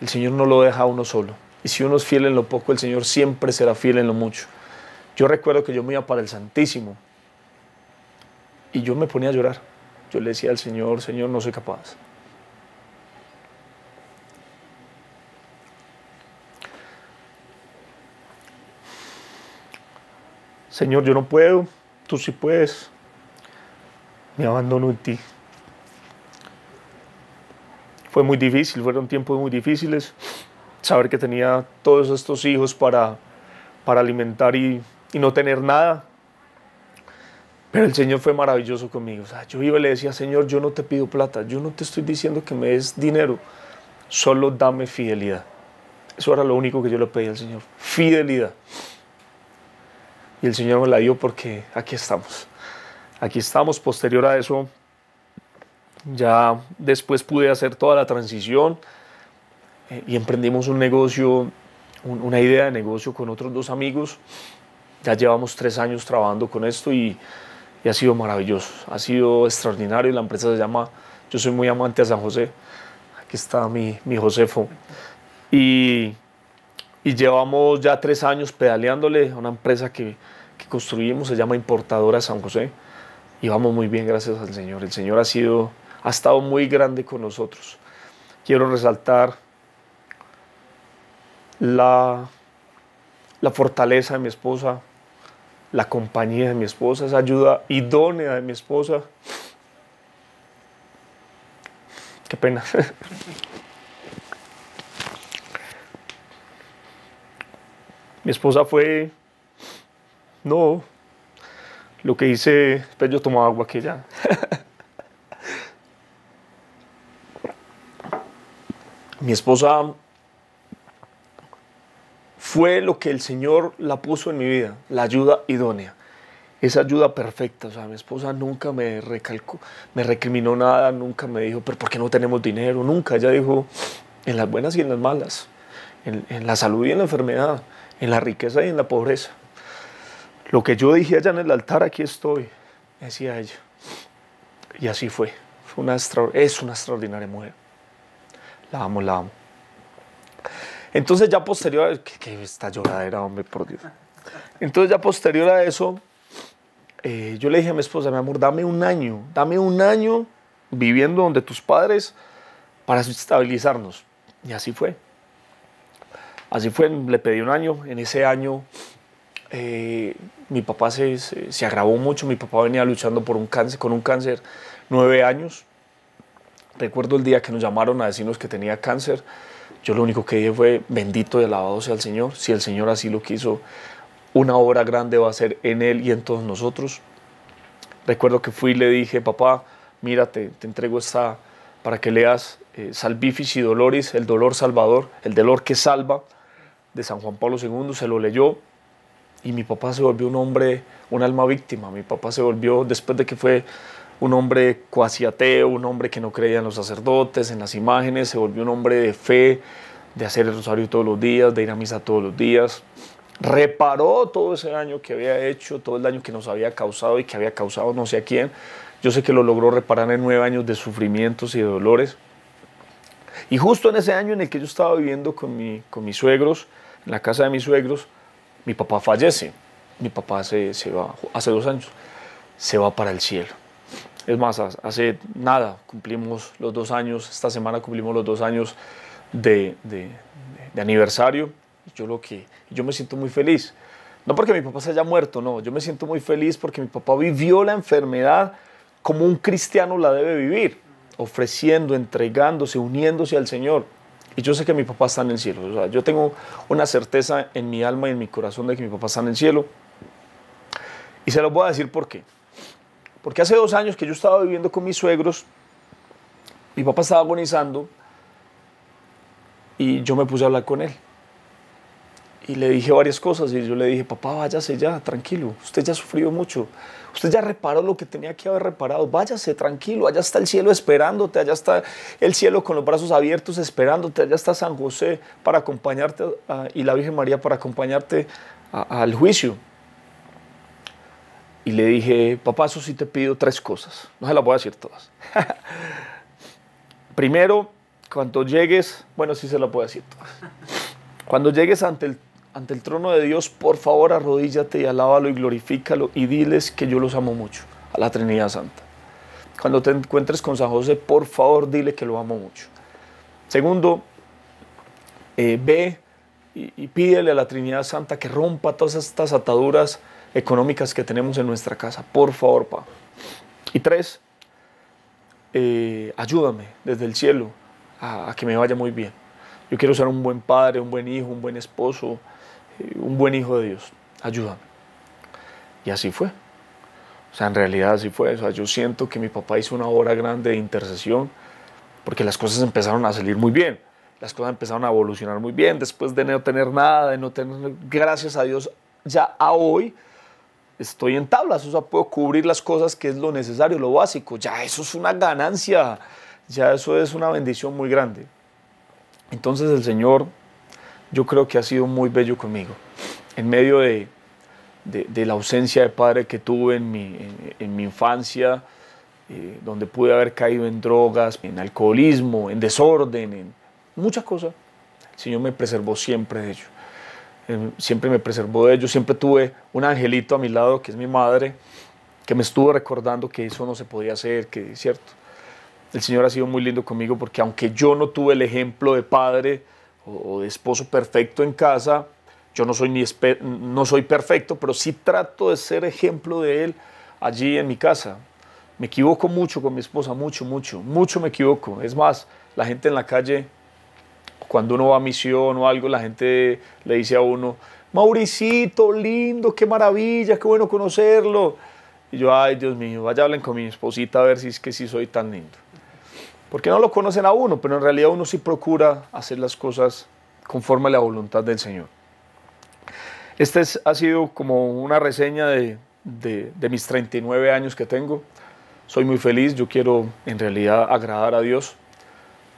el Señor no lo deja a uno solo. Y si uno es fiel en lo poco, el Señor siempre será fiel en lo mucho. Yo recuerdo que yo me iba para el Santísimo y yo me ponía a llorar. Yo le decía al Señor, Señor, no soy capaz. Señor, yo no puedo, tú sí puedes. Me abandono en ti. Fue muy difícil, fueron tiempos muy difíciles. Saber que tenía todos estos hijos para alimentar y no tener nada. Pero el Señor fue maravilloso conmigo. O sea, yo iba y le decía, Señor, yo no te pido plata, yo no te estoy diciendo que me des dinero, solo dame fidelidad. Eso era lo único que yo le pedía al Señor, fidelidad. Y el Señor me la dio porque aquí estamos. Aquí estamos. Posterior a eso, ya después pude hacer toda la transición y emprendimos un negocio, una idea de negocio con otros 2 amigos. Ya llevamos 3 años trabajando con esto y ha sido maravilloso, ha sido extraordinario. La empresa se llama, yo soy muy amante a San José, aquí está mi Josefo. Y llevamos ya 3 años pedaleándole a una empresa que construimos, se llama Importadora San José. Y vamos muy bien, gracias al Señor. El Señor ha estado muy grande con nosotros. Quiero resaltar la fortaleza de mi esposa, la compañía de mi esposa, esa ayuda idónea de mi esposa. Qué pena. Mi esposa fue, no, lo que hice, después yo tomaba agua que ya. Mi esposa fue lo que el Señor la puso en mi vida, la ayuda idónea, esa ayuda perfecta. O sea, mi esposa nunca me recriminó nada, nunca me dijo, pero ¿por qué no tenemos dinero? Nunca. Ella dijo, en las buenas y en las malas, en la salud y en la enfermedad, en la riqueza y en la pobreza. Lo que yo dije allá en el altar, aquí estoy, decía ella. Y así fue. Es una extraordinaria mujer. La amo, la amo. Entonces ya posterior a... ¿Qué esta lloradera, hombre, por Dios? Entonces ya posterior a eso, yo le dije a mi esposa, mi amor, dame un año viviendo donde tus padres para estabilizarnos. Y así fue. Así fue, le pedí un año. En ese año mi papá se agravó mucho. Mi papá venía luchando con un cáncer 9 años. Recuerdo el día que nos llamaron a decirnos que tenía cáncer. Yo lo único que dije fue: bendito y alabado sea el Señor. Si el Señor así lo quiso, una obra grande va a ser en Él y en todos nosotros. Recuerdo que fui y le dije: papá, mírate, te entrego esta para que leas Salvifici Doloris, el dolor salvador, el dolor que salva, de San Juan Pablo II. Se lo leyó y mi papá se volvió un hombre, un alma víctima. Mi papá se volvió, después de que fue un hombre cuasi ateo, un hombre que no creía en los sacerdotes, en las imágenes, se volvió un hombre de fe, de hacer el rosario todos los días, de ir a misa todos los días. Reparó todo ese daño que había hecho, todo el daño que nos había causado y que había causado no sé a quién. Yo sé que lo logró reparar en 9 años de sufrimientos y de dolores. Y justo en ese año en el que yo estaba viviendo con mis suegros, en la casa de mis suegros, mi papá fallece. Mi papá se va, hace 2 años, se va para el cielo. Es más, hace nada, cumplimos los 2 años, esta semana cumplimos los 2 años de aniversario. Yo me siento muy feliz. No porque mi papá se haya muerto, no. Yo me siento muy feliz porque mi papá vivió la enfermedad como un cristiano la debe vivir, ofreciendo, entregándose, uniéndose al Señor. Y yo sé que mi papá está en el cielo. O sea, yo tengo una certeza en mi alma y en mi corazón de que mi papá está en el cielo. Y se los voy a decir por qué. Porque hace 2 años que yo estaba viviendo con mis suegros, mi papá estaba agonizando y yo me puse a hablar con él. Y le dije varias cosas y yo le dije: papá, váyase ya, tranquilo, usted ya ha sufrido mucho, usted ya reparó lo que tenía que haber reparado, váyase tranquilo, allá está el cielo esperándote, allá está el cielo con los brazos abiertos esperándote, allá está San José para acompañarte y la Virgen María para acompañarte al juicio. Y le dije: papá, eso sí te pido 3 cosas, no se las voy a decir todas. Primero, cuando llegues, bueno, sí se las voy a decir todas. Cuando llegues ante el trono de Dios, por favor, arrodíllate y alábalo y glorifícalo y diles que yo los amo mucho, a la Trinidad Santa. Cuando te encuentres con San José, por favor, dile que lo amo mucho. Segundo, ve y pídele a la Trinidad Santa que rompa todas estas ataduras económicas que tenemos en nuestra casa. Por favor, pa. Y 3, ayúdame desde el cielo a que me vaya muy bien. Yo quiero ser un buen padre, un buen hijo, un buen esposo, un buen hijo de Dios. Ayúdame. Y así fue. O sea, en realidad así fue. O sea, yo siento que mi papá hizo una obra grande de intercesión porque las cosas empezaron a salir muy bien. Las cosas empezaron a evolucionar muy bien. Después de no tener nada, de no tener, gracias a Dios, ya a hoy estoy en tablas. O sea, puedo cubrir las cosas que es lo necesario, lo básico. Ya eso es una ganancia. Ya eso es una bendición muy grande. Entonces el Señor, yo creo que ha sido muy bello conmigo. En medio de la ausencia de padre que tuve en mi infancia, donde pude haber caído en drogas, en alcoholismo, en desorden, en muchas cosas, el Señor me preservó siempre de ello. Siempre me preservó de ello. Siempre tuve un angelito a mi lado, que es mi madre, que me estuvo recordando que eso no se podía hacer, que es cierto. El Señor ha sido muy lindo conmigo porque aunque yo no tuve el ejemplo de padre o de esposo perfecto en casa, yo no soy perfecto, pero sí trato de ser ejemplo de Él allí en mi casa. Me equivoco mucho con mi esposa, mucho me equivoco. Es más, la gente en la calle, cuando uno va a misión o algo, la gente le dice a uno: Mauricito, lindo, qué maravilla, qué bueno conocerlo. Y yo: ay, Dios mío, vaya, hablen con mi esposita a ver si es que sí soy tan lindo. Porque no lo conocen a uno, pero en realidad uno sí procura hacer las cosas conforme a la voluntad del Señor. Ha sido como una reseña de mis 39 años que tengo. Soy muy feliz, yo quiero en realidad agradar a Dios.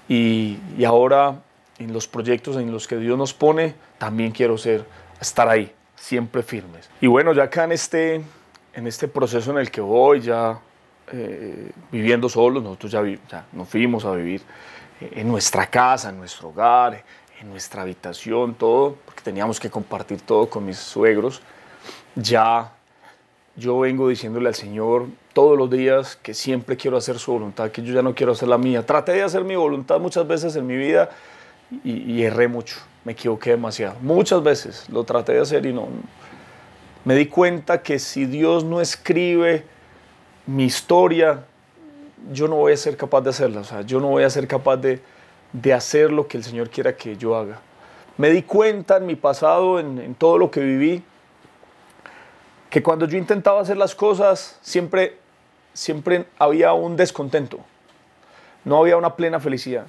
Y ahora en los proyectos en los que Dios nos pone, también quiero estar ahí, siempre firmes. Y bueno, ya acá en este proceso en el que voy, ya viviendo solos, nosotros ya nos fuimos a vivir en nuestra casa, en nuestro hogar, en nuestra habitación, todo, porque teníamos que compartir todo con mis suegros. Ya yo vengo diciéndole al Señor todos los días que siempre quiero hacer su voluntad, que yo ya no quiero hacer la mía. Traté de hacer mi voluntad muchas veces en mi vida y erré mucho, me equivoqué demasiado. Muchas veces lo traté de hacer y Me di cuenta que si Dios no escribe mi historia, yo no voy a ser capaz de hacerla. O sea, yo no voy a ser capaz de hacer lo que el Señor quiera que yo haga. Me di cuenta en mi pasado, en todo lo que viví, que cuando yo intentaba hacer las cosas, siempre había un descontento. No había una plena felicidad.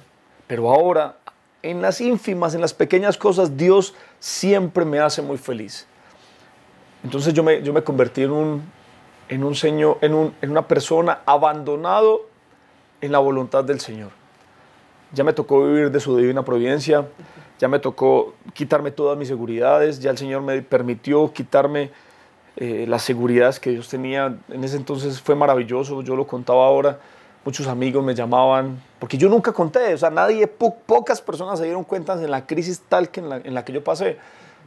Pero ahora, en las ínfimas, en las pequeñas cosas, Dios siempre me hace muy feliz. Entonces yo me convertí en una persona abandonado en la voluntad del Señor. Ya me tocó vivir de su divina providencia, ya me tocó quitarme todas mis seguridades, ya el Señor me permitió quitarme las seguridades que Dios tenía. En ese entonces fue maravilloso, yo lo contaba ahora, muchos amigos me llamaban, porque yo nunca conté, o sea, pocas personas se dieron cuenta en la crisis tal que en la que yo pasé,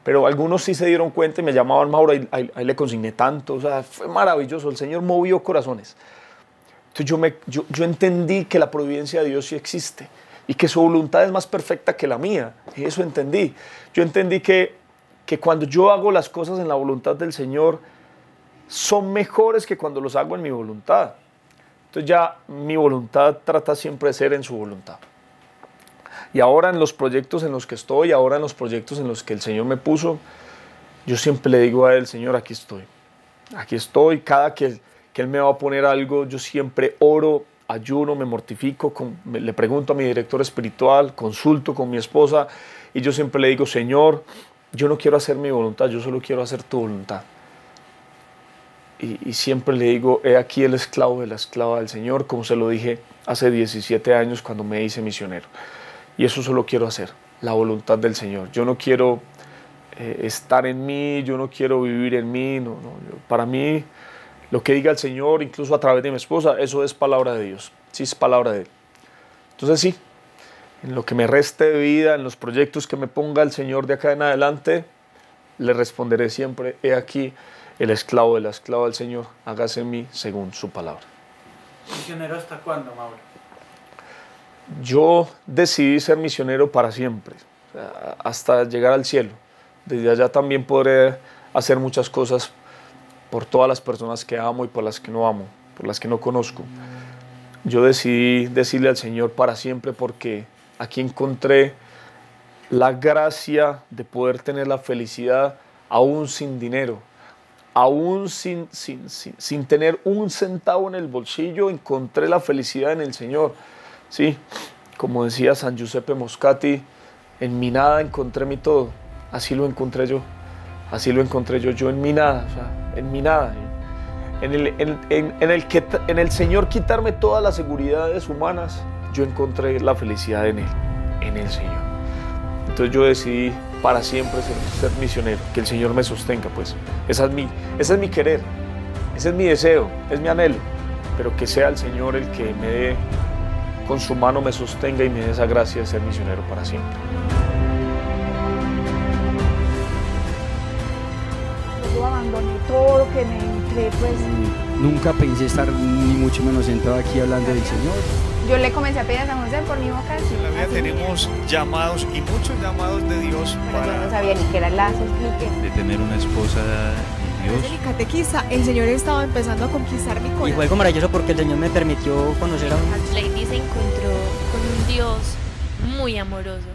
pero algunos sí se dieron cuenta y me llamaban: Mauro, ahí le consigné tanto, o sea, fue maravilloso, el Señor movió corazones. Entonces yo entendí que la providencia de Dios sí existe y que su voluntad es más perfecta que la mía, y eso entendí. Yo entendí que cuando yo hago las cosas en la voluntad del Señor, son mejores que cuando los hago en mi voluntad. Entonces ya mi voluntad trata siempre de ser en su voluntad. Y ahora en los proyectos en los que estoy, ahora en los proyectos en los que el Señor me puso, yo siempre le digo a Él: Señor, aquí estoy. Aquí estoy. Cada que Él me va a poner algo, yo siempre oro, ayuno, me mortifico, le pregunto a mi director espiritual, consulto con mi esposa, y yo siempre le digo: Señor, yo no quiero hacer mi voluntad, yo solo quiero hacer tu voluntad. Y siempre le digo: he aquí el esclavo de la esclava del Señor, como se lo dije hace 17 años cuando me hice misionero. Y eso solo quiero hacer, la voluntad del Señor. Yo no quiero estar en mí, yo no quiero vivir en mí. Para mí, lo que diga el Señor, incluso a través de mi esposa, eso es palabra de Dios. Sí, es palabra de Él. Entonces sí, en lo que me reste de vida, en los proyectos que me ponga el Señor de acá en adelante, le responderé siempre: he aquí el esclavo de la esclava del Señor, hágase en mí según su palabra. ¿Misionero hasta cuándo, Mauro? Yo decidí ser misionero para siempre, o sea, hasta llegar al cielo. Desde allá también podré hacer muchas cosas por todas las personas que amo y por las que no amo, por las que no conozco. Yo decidí decirle al Señor para siempre, porque aquí encontré la gracia de poder tener la felicidad aún sin dinero, aún sin tener un centavo en el bolsillo. Encontré la felicidad en el Señor. Sí, como decía San Giuseppe Moscati: en mi nada encontré mi todo. Así lo encontré yo. Así lo encontré yo en mi nada, o sea, en mi nada. En el Señor quitarme todas las seguridades humanas, yo encontré la felicidad en Él, en el Señor. Entonces yo decidí para siempre ser misionero, que el Señor me sostenga, pues. Ese es mi querer, ese es mi deseo, es mi anhelo, pero que sea el Señor el que me dé, con su mano me sostenga y me dé esa gracia de ser misionero para siempre. Yo abandoné todo lo que me entré, pues. Nunca pensé estar ni mucho menos sentado aquí hablando del Señor. Yo le comencé a pedir a San José por mi vocación. En la vida Así tenemos llamados, y muchos llamados de Dios pero yo no para... sabía ni qué era lazos ni qué. de tener una esposa y Desde Dios. mi catequista, el Señor estaba empezando a conquistar mi Y corazón. fue algo maravilloso porque el Señor me permitió conocer a un Lady se encontró con un Dios muy amoroso,